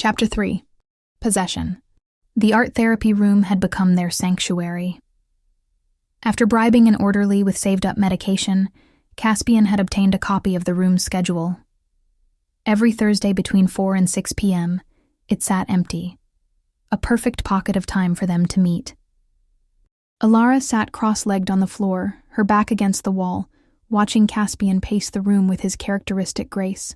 Chapter 3. Possession. The art therapy room had become their sanctuary. After bribing an orderly with saved-up medication, Caspian had obtained a copy of the room's schedule. Every Thursday between 4 and 6 p.m., it sat empty, a perfect pocket of time for them to meet. Alara sat cross-legged on the floor, her back against the wall, watching Caspian pace the room with his characteristic grace.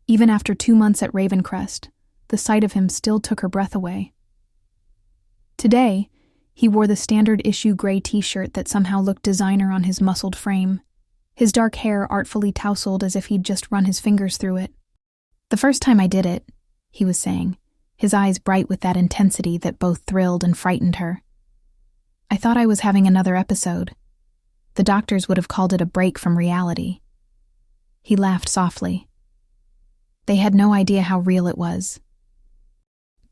Even after 2 months at Ravencrest, the sight of him still took her breath away. Today, he wore the standard-issue gray t-shirt that somehow looked designer on his muscled frame, his dark hair artfully tousled as if he'd just run his fingers through it. "The first time I did it," he was saying, his eyes bright with that intensity that both thrilled and frightened her, "I thought I was having another episode. The doctors would have called it a break from reality." He laughed softly. They had no idea how real it was.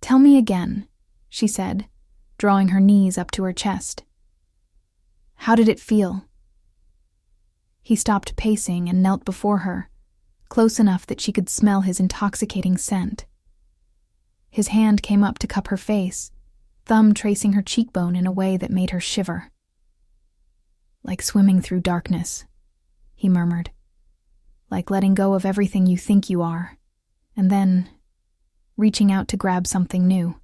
"Tell me again," she said, drawing her knees up to her chest. "How did it feel?" He stopped pacing and knelt before her, close enough that she could smell his intoxicating scent. His hand came up to cup her face, thumb tracing her cheekbone in a way that made her shiver. "Like swimming through darkness," he murmured. "Like letting go of everything you think you are, and then reaching out to grab something new."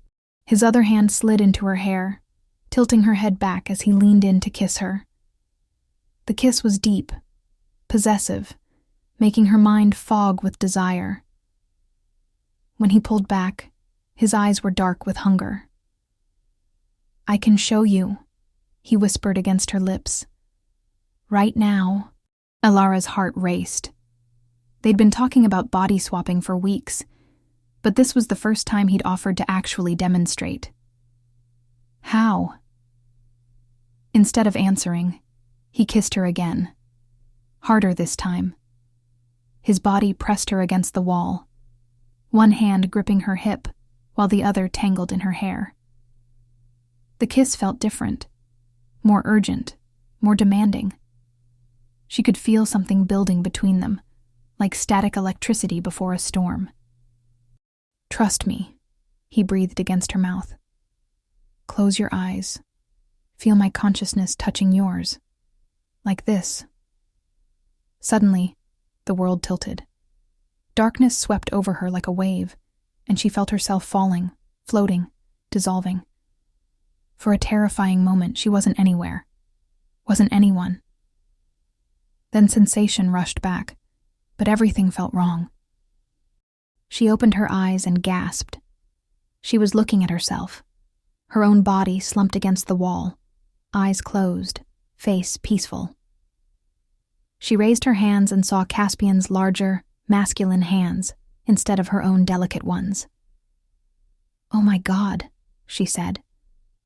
His other hand slid into her hair, tilting her head back as he leaned in to kiss her. The kiss was deep, possessive, making her mind fog with desire. When he pulled back, his eyes were dark with hunger. "I can show you," he whispered against her lips. "Right now." Alara's heart raced. They'd been talking about body swapping for weeks, but this was the first time he'd offered to actually demonstrate. "How?" Instead of answering, he kissed her again. Harder this time. His body pressed her against the wall, one hand gripping her hip while the other tangled in her hair. The kiss felt different, more urgent, more demanding. She could feel something building between them, like static electricity before a storm. "Trust me," he breathed against her mouth. "Close your eyes. Feel my consciousness touching yours. Like this." Suddenly, the world tilted. Darkness swept over her like a wave, and she felt herself falling, floating, dissolving. For a terrifying moment, she wasn't anywhere, wasn't anyone. Then sensation rushed back, but everything felt wrong. She opened her eyes and gasped. She was looking at herself, her own body slumped against the wall, eyes closed, face peaceful. She raised her hands and saw Caspian's larger, masculine hands instead of her own delicate ones. "Oh my God," she said,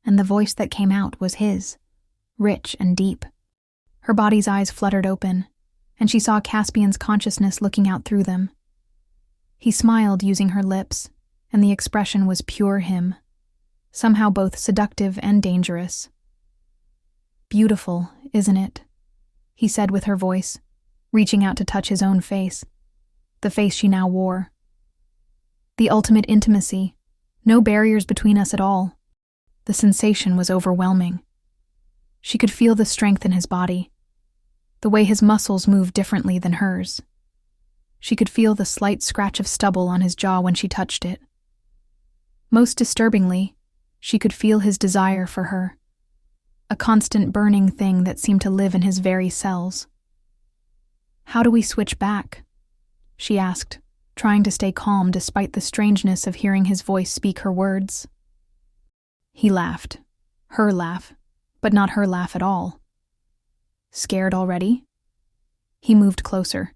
and the voice that came out was his, rich and deep. Her body's eyes fluttered open, and she saw Caspian's consciousness looking out through them. He smiled using her lips, and the expression was pure him, somehow both seductive and dangerous. "Beautiful, isn't it?" he said with her voice, reaching out to touch his own face, the face she now wore. The ultimate intimacy, no barriers between us at all. The sensation was overwhelming. She could feel the strength in his body, the way his muscles moved differently than hers. She could feel the slight scratch of stubble on his jaw when she touched it. Most disturbingly, she could feel his desire for her, a constant burning thing that seemed to live in his very cells. "How do we switch back?" she asked, trying to stay calm despite the strangeness of hearing his voice speak her words. He laughed, her laugh, but not her laugh at all. "Scared already?" He moved closer,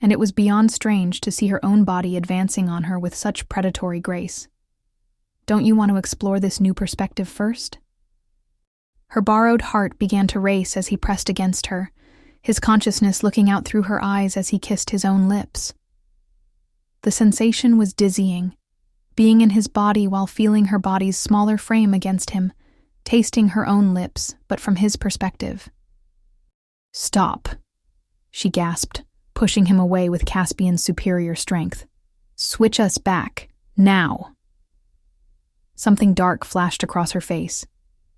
and it was beyond strange to see her own body advancing on her with such predatory grace. "Don't you want to explore this new perspective first?" Her borrowed heart began to race as he pressed against her, his consciousness looking out through her eyes as he kissed his own lips. The sensation was dizzying, being in his body while feeling her body's smaller frame against him, tasting her own lips, but from his perspective. "Stop," she gasped, pushing him away with Caspian's superior strength. "Switch us back. Now. Something dark flashed across her face,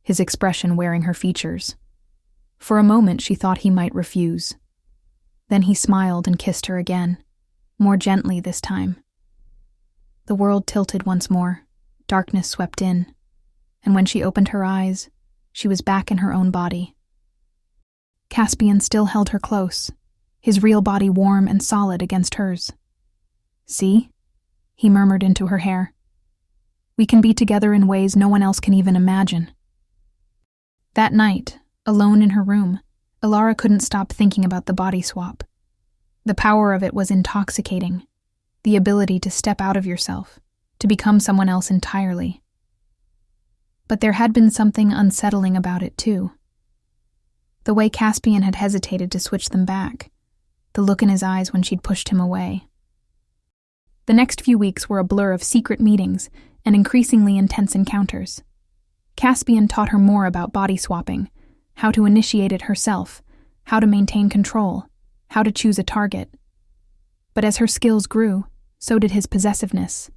his expression wearing her features. For a moment she thought he might refuse. Then he smiled and kissed her again, more gently this time. The world tilted once more, darkness swept in, and when she opened her eyes, she was back in her own body. Caspian still held her close, his real body warm and solid against hers. "See?" he murmured into her hair. "We can be together in ways no one else can even imagine." That night, alone in her room, Alara couldn't stop thinking about the body swap. The power of it was intoxicating, the ability to step out of yourself, to become someone else entirely. But there had been something unsettling about it too. The way Caspian had hesitated to switch them back, the look in his eyes when she'd pushed him away. The next few weeks were a blur of secret meetings and increasingly intense encounters. Caspian taught her more about body swapping, how to initiate it herself, how to maintain control, how to choose a target. But as her skills grew, so did his possessiveness.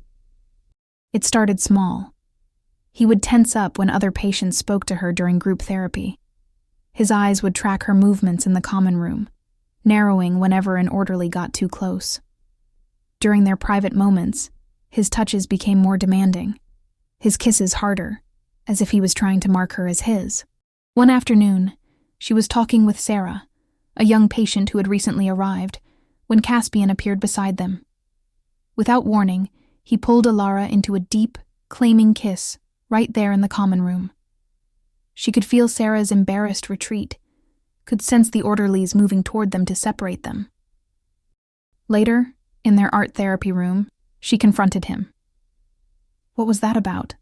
It started small. He would tense up when other patients spoke to her during group therapy. His eyes would track her movements in the common room, narrowing whenever an orderly got too close. During their private moments, his touches became more demanding, his kisses harder, as if he was trying to mark her as his. One afternoon, she was talking with Sarah, a young patient who had recently arrived, when Caspian appeared beside them. Without warning, he pulled Alara into a deep, claiming kiss right there in the common room. She could feel Sarah's embarrassed retreat, could sense the orderlies moving toward them to separate them. Later, in their art therapy room, she confronted him. What was that about?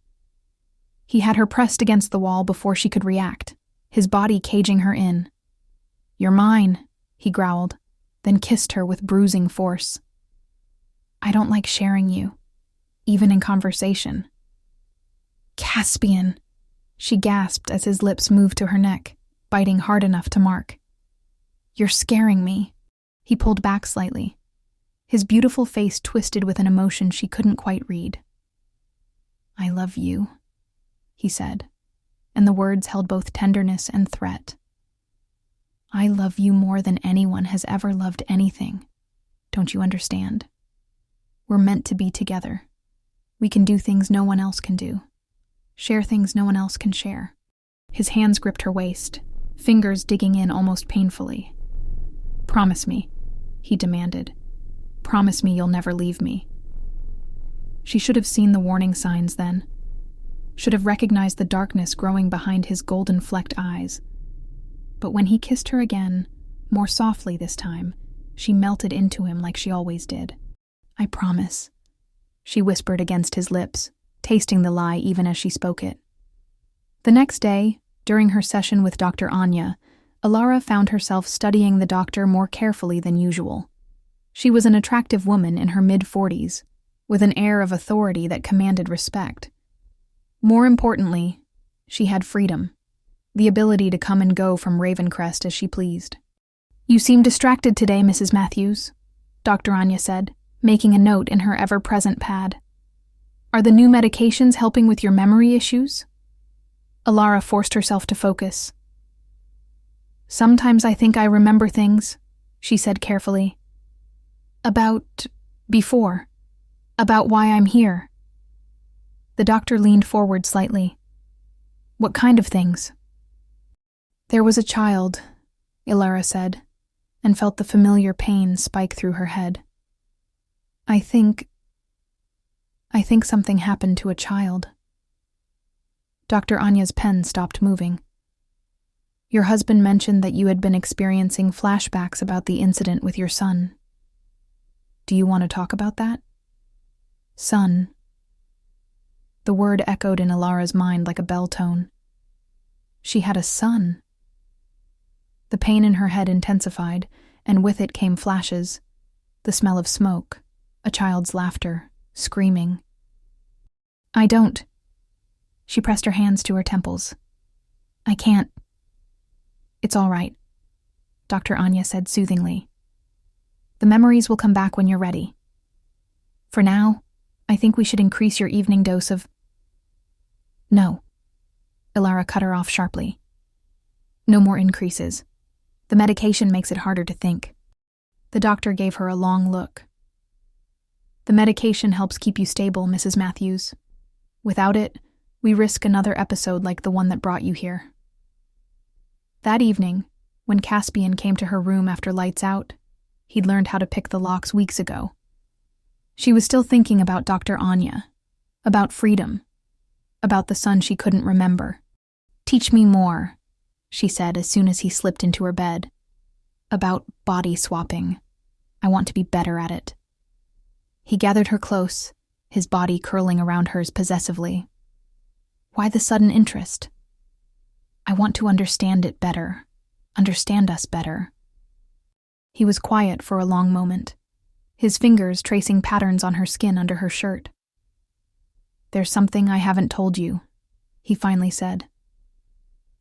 He had her pressed against the wall before she could react, his body caging her in. "You're mine," he growled, then kissed her with bruising force. "I don't like sharing you, even in conversation." "Caspian," she gasped as his lips moved to her neck, biting hard enough to mark. "You're scaring me." He pulled back slightly, his beautiful face twisted with an emotion she couldn't quite read. "I love you," he said, and the words held both tenderness and threat. "I love you more than anyone has ever loved anything. Don't you understand? We're meant to be together. We can do things no one else can do. Share things no one else can share." His hands gripped her waist, fingers digging in almost painfully. "Promise me," he demanded. "Promise me you'll never leave me." She should have seen the warning signs then, should have recognized the darkness growing behind his golden-flecked eyes. But when he kissed her again, more softly this time, she melted into him like she always did. "I promise," she whispered against his lips, tasting the lie even as she spoke it. The next day, during her session with Dr. Anya, Alara found herself studying the doctor more carefully than usual. She was an attractive woman in her mid-40s, with an air of authority that commanded respect. More importantly, she had freedom, the ability to come and go from Ravencrest as she pleased. "You seem distracted today, Mrs. Matthews," Dr. Anya said, making a note in her ever-present pad. "Are the new medications helping with your memory issues?" Alara forced herself to focus. "Sometimes I think I remember things," she said carefully. "About before. About why I'm here." The doctor leaned forward slightly. "What kind of things?" "There was a child," Alara said, and felt the familiar pain spike through her head. I think something happened to a child." Dr. Anya's pen stopped moving. "Your husband mentioned that you had been experiencing flashbacks about the incident with your son. Do you want to talk about that?" "Son." The word echoed in Alara's mind like a bell tone. She had a son. The pain in her head intensified, and with it came flashes, the smell of smoke, a child's laughter, screaming. "I don't." She pressed her hands to her temples. "I can't." "It's all right," Dr. Anya said soothingly. "The memories will come back when you're ready. For now, I think we should increase your evening dose of— No. Ilara cut her off sharply. No more increases. The medication makes it harder to think. The doctor gave her a long look. The medication helps keep you stable, Mrs. Matthews. Without it, we risk another episode like the one that brought you here. That evening, when Caspian came to her room after lights out, he'd learned how to pick the locks weeks ago. She was still thinking about Dr. Anya, about freedom, about the son she couldn't remember. "Teach me more," she said as soon as he slipped into her bed. "About body swapping. I want to be better at it." He gathered her close, his body curling around hers possessively. "Why the sudden interest?" "I want to understand it better. Understand us better." He was quiet for a long moment, his fingers tracing patterns on her skin under her shirt. "There's something I haven't told you," he finally said.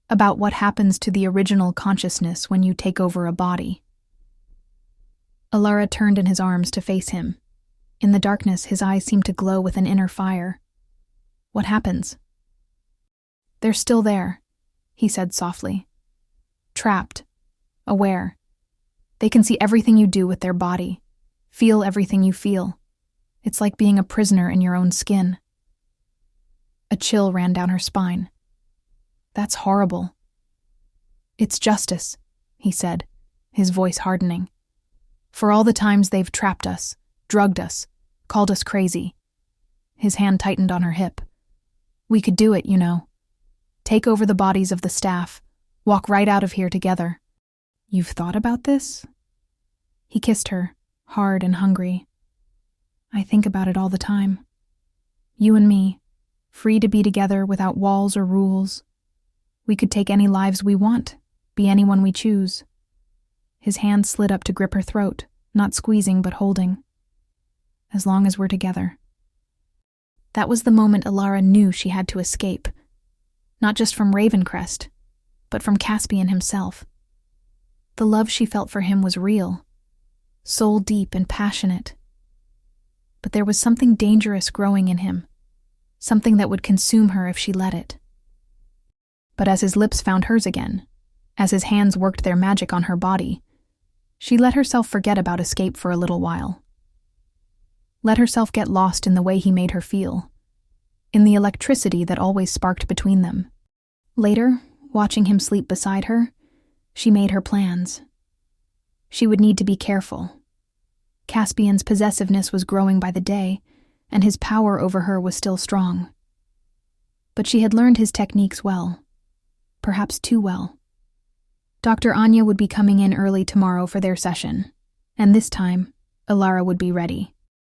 "About what happens to the original consciousness when you take over a body." Ilara turned in his arms to face him. In the darkness, his eyes seemed to glow with an inner fire. "What happens?" "They're still there," he said softly. "Trapped. Aware. They can see everything you do with their body, feel everything you feel. It's like being a prisoner in your own skin." A chill ran down her spine. "That's horrible." "It's justice," he said, his voice hardening. "For all the times they've trapped us, drugged us, called us crazy." His hand tightened on her hip. "We could do it, you know. Take over the bodies of the staff, walk right out of here together. You've thought about this?" He kissed her, hard and hungry. "I think about it all the time. You and me, free to be together without walls or rules. We could take any lives we want, be anyone we choose." His hand slid up to grip her throat, not squeezing but holding. "As long as we're together." That was the moment Ilara knew she had to escape. Not just from Ravencrest, but from Caspian himself. The love she felt for him was real, soul deep and passionate. But there was something dangerous growing in him, something that would consume her if she let it. But as his lips found hers again, as his hands worked their magic on her body, she let herself forget about escape for a little while. Let herself get lost in the way he made her feel, in the electricity that always sparked between them. Later, watching him sleep beside her, she made her plans. She would need to be careful. Caspian's possessiveness was growing by the day, and his power over her was still strong. But she had learned his techniques well, perhaps too well. Dr. Anya would be coming in early tomorrow for their session, and this time, Ilara would be ready.